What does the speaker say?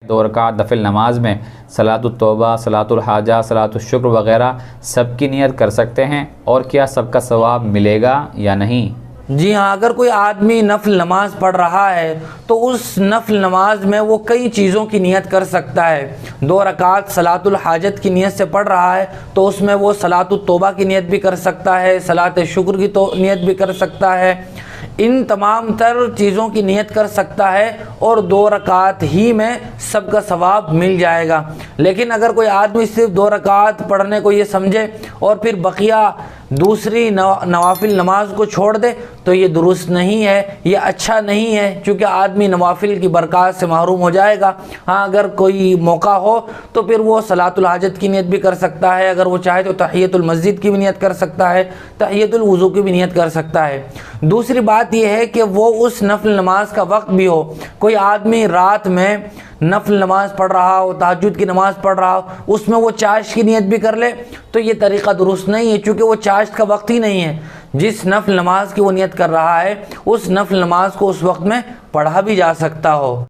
2 रकात नफिल नमाज में सलातुत तौबा, सलातुल हाजा, सलातुल शुक्र वग़ैरह सबकी नियत कर सकते हैं, और क्या सबका सवाब मिलेगा या नहीं? जी हाँ, अगर कोई आदमी नफल नमाज पढ़ रहा है तो उस नफल नमाज में वो कई चीज़ों की नियत कर सकता है। 2 रकात सलातुल हाजत की नियत से पढ़ रहा है तो उसमें वो सलातुत तौबा की नियत भी कर सकता है, सलात शुक्र की तो नियत भी कर सकता है, इन तमाम तर चीज़ों की नियत कर सकता है और 2 रकात ही में सबका सवाब मिल जाएगा। लेकिन अगर कोई आदमी सिर्फ 2 रकात पढ़ने को ये समझे और फिर बकिया दूसरी नवाफिल नमाज को छोड़ दे तो ये दुरुस्त नहीं है, ये अच्छा नहीं है, क्योंकि आदमी नवाफिल की बरकत से महरूम हो जाएगा। हाँ, अगर कोई मौका हो तो फिर वो सलातुल हाजत की नियत भी कर सकता है, अगर वो चाहे तो तहियतुल मस्जिद की भी नियत कर सकता है, तहियतुल वुज़ू की भी नियत कर सकता है। दूसरी बात यह है कि वो उस नफल नमाज का वक्त भी हो। कोई आदमी रात में नफल नमाज पढ़ रहा हो, तहज्जुद की नमाज़ पढ़ रहा हो, उसमें वो चाश्त की नियत भी कर ले तो ये तरीक़ा दुरुस्त नहीं है, क्योंकि वो चाश्त का वक्त ही नहीं है। जिस नफल नमाज की वो नियत कर रहा है उस नफल नमाज को उस वक्त में पढ़ा भी जा सकता हो।